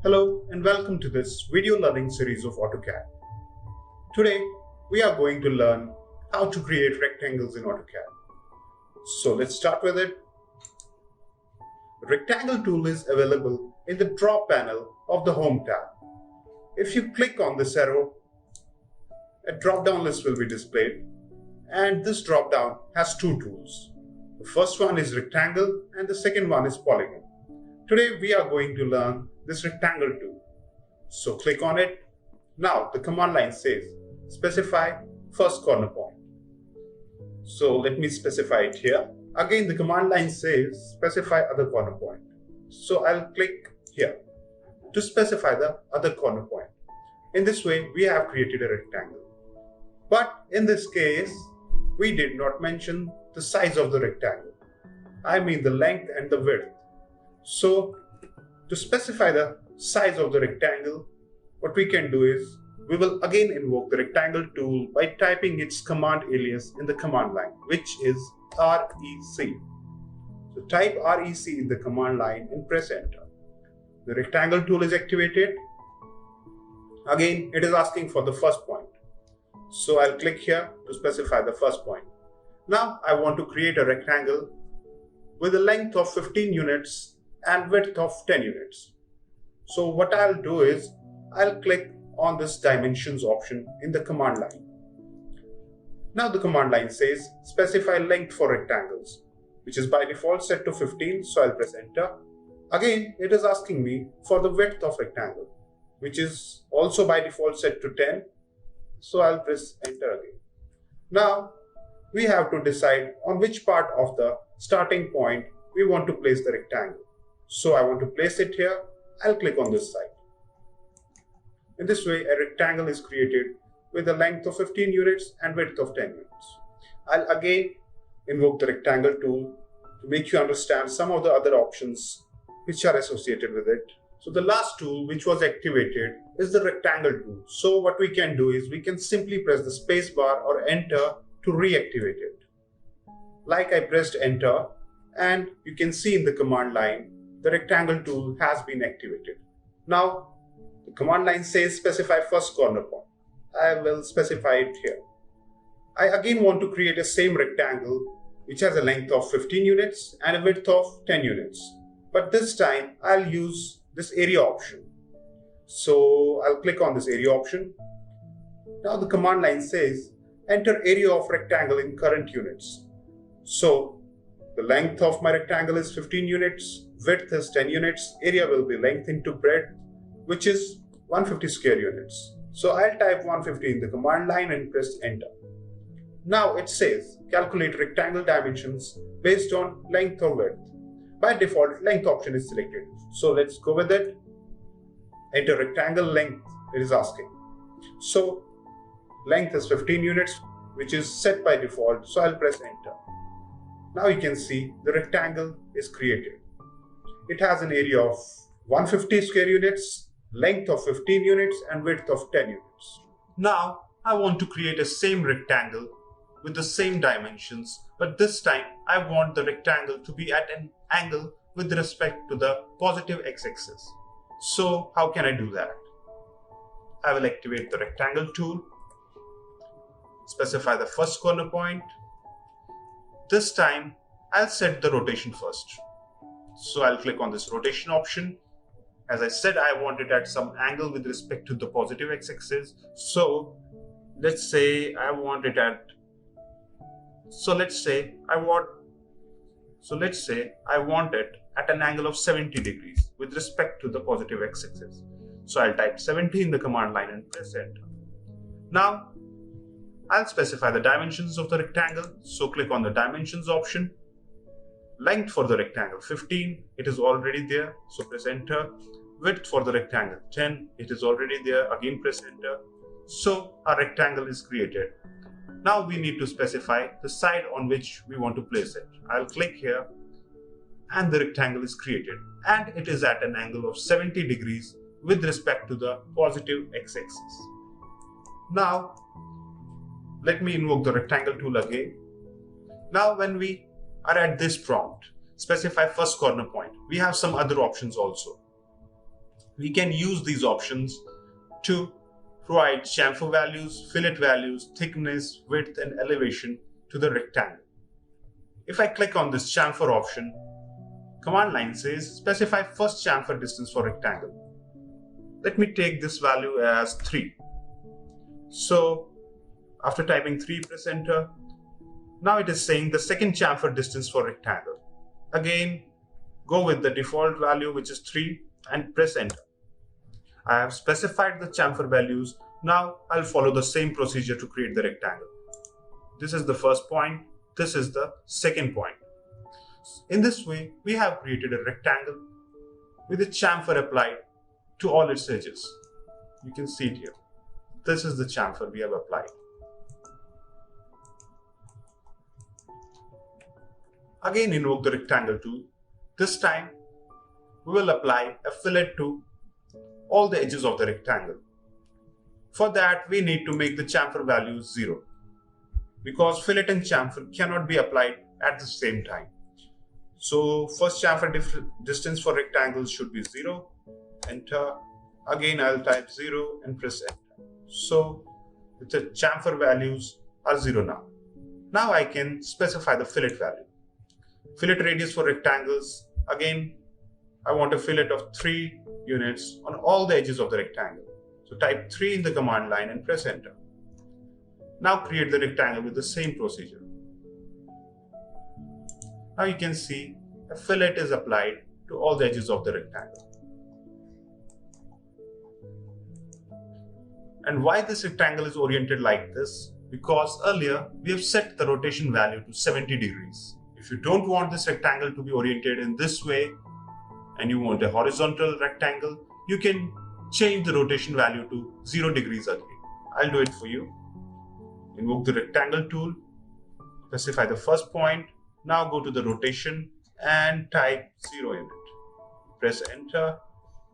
Hello and welcome to this video learning series of AutoCAD. Today we are going to learn how to create rectangles in AutoCAD. So let's start with it. The rectangle tool is available in the drop panel of the Home tab. If you click on this arrow, a drop-down list will be displayed, and this drop-down has two tools. The first one is rectangle and the second one is polygon. Today we are going to learn this rectangle tool. So click on it. Now the command line says specify first corner point. So let me specify it here. Again the command line says specify other corner point. So I'll click here to specify the other corner point. In this way we have created a rectangle. But in this case we did not mention the size of the rectangle. I mean the length and the width. So to specify the size of the rectangle, what we can do is we will again invoke the rectangle tool by typing its command alias in the command line, which is REC. So type REC in the command line and press enter. The rectangle tool is activated. Again, it is asking for the first point. So I'll click here to specify the first point. Now I want to create a rectangle with a length of 15 units and width of 10 units. So what I'll do is I'll click on this dimensions option in the command line. Now the command line says specify length for rectangles, which is by default set to 15, so I'll press enter. Again, it is asking me for the width of rectangle, which is also by default set to 10, so I'll press enter again. Now we have to decide on which part of the starting point we want to place the rectangle. So I want to place it here. I'll click on this side. In this way, a rectangle is created with a length of 15 units and width of 10 units. I'll again invoke the rectangle tool to make you understand some of the other options which are associated with it. So the last tool which was activated is the rectangle tool. So what we can do is we can simply press the space bar or enter to reactivate it. Like I pressed enter, and you can see in the command line the rectangle tool has been activated. Now the command line says specify first corner point. I will specify it here. I again want to create a same rectangle which has a length of 15 units and a width of 10 units. But this time I'll use this area option. So I'll click on this area option. Now the command line says enter area of rectangle in current units. So the length of my rectangle is 15 units, width is 10 units, area will be length into breadth, which is 150 square units. So I'll type 150 in the command line and press enter. Now it says calculate rectangle dimensions based on length or width. By default, length option is selected. So let's go with it. Enter rectangle length, it is asking. So length is 15 units, which is set by default. So I'll press enter. Now you can see the rectangle is created. It has an area of 150 square units, length of 15 units and width of 10 units. Now I want to create a same rectangle with the same dimensions, but this time I want the rectangle to be at an angle with respect to the positive x-axis. So how can I do that? I will activate the rectangle tool, specify the first corner point. This time I'll set the rotation first. So I'll click on this rotation option. As I said, I want it at some angle with respect to the positive x-axis. So let's say I want it at it at an angle of 70 degrees with respect to the positive x-axis. So I'll type 70 in the command line and press enter. Now I'll specify the dimensions of the rectangle. So click on the dimensions option. Length for the rectangle 15, it is already there, so press enter. Width for the rectangle 10, it is already there, again press enter. So our rectangle is created. Now we need to specify the side on which we want to place it. I'll click here and the rectangle is created, and it is at an angle of 70 degrees with respect to the positive x-axis. Now let me invoke the rectangle tool again. Now when we are at this prompt, specify first corner point, we have some other options also. we can use these options to provide chamfer values, fillet values, thickness, width, and elevation to the rectangle. If I click on this chamfer option, command line says specify first chamfer distance for rectangle. Let me take this value as 3. So after typing 3, press enter. Now it is saying the second chamfer distance for rectangle. Again, go with the default value, which is 3, and press enter. I have specified the chamfer values. Now I'll follow the same procedure to create the rectangle. This is the first point. This is the second point. In this way, we have created a rectangle with a chamfer applied to all its edges. You can see it here. This is the chamfer we have applied. Again, invoke the rectangle tool. This time, we will apply a fillet to all the edges of the rectangle. For that, we need to make the chamfer value 0, because fillet and chamfer cannot be applied at the same time. So first chamfer distance for rectangles should be 0. Enter. Again, I'll type 0 and press enter. So the chamfer values are 0 now. Now I can specify the fillet value. Fillet radius for rectangles. Again, I want a fillet of 3 units on all the edges of the rectangle. So type 3 in the command line and press enter. Now create the rectangle with the same procedure. Now you can see a fillet is applied to all the edges of the rectangle. And why this rectangle is oriented like this? Because earlier we have set the rotation value to 70 degrees. If you don't want this rectangle to be oriented in this way and you want a horizontal rectangle, you can change the rotation value to 0 degrees again. I'll do it for you. Invoke the rectangle tool, specify the first point. Now go to the rotation and type 0 in it. Press enter.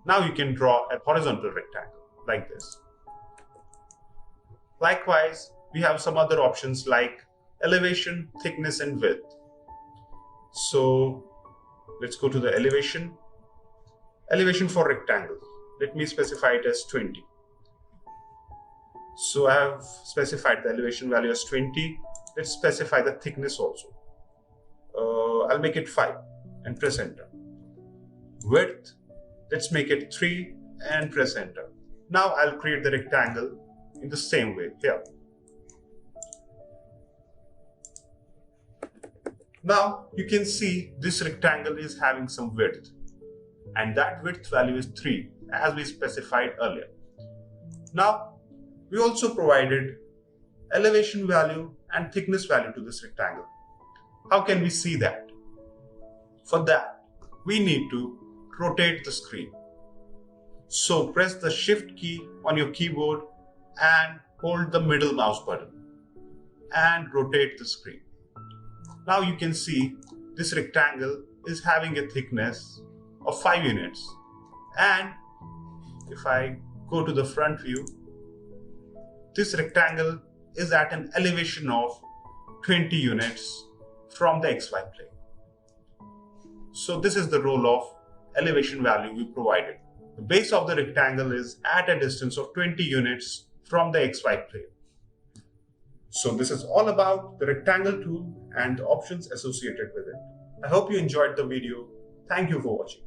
Now you can draw a horizontal rectangle like this. Likewise, we have some other options like elevation, thickness, and width. So let's go to the elevation. Elevation for rectangle. Let me specify it as 20. So I have specified the elevation value as 20. Let's specify the thickness also. I'll make it 5 and press enter. Width, let's make it 3 and press enter. Now I'll create the rectangle in the same way here. Now you can see this rectangle is having some width, and that width value is 3 as we specified earlier. Now we also provided elevation value and thickness value to this rectangle. How can we see that? For that, we need to rotate the screen. So press the Shift key on your keyboard and hold the middle mouse button and rotate the screen. Now you can see this rectangle is having a thickness of 5 units, and if I go to the front view, this rectangle is at an elevation of 20 units from the XY plane. So this is the role of elevation value we provided. The base of the rectangle is at a distance of 20 units from the XY plane. So this is all about the rectangle tool and the options associated with it. I hope you enjoyed the video. Thank you for watching.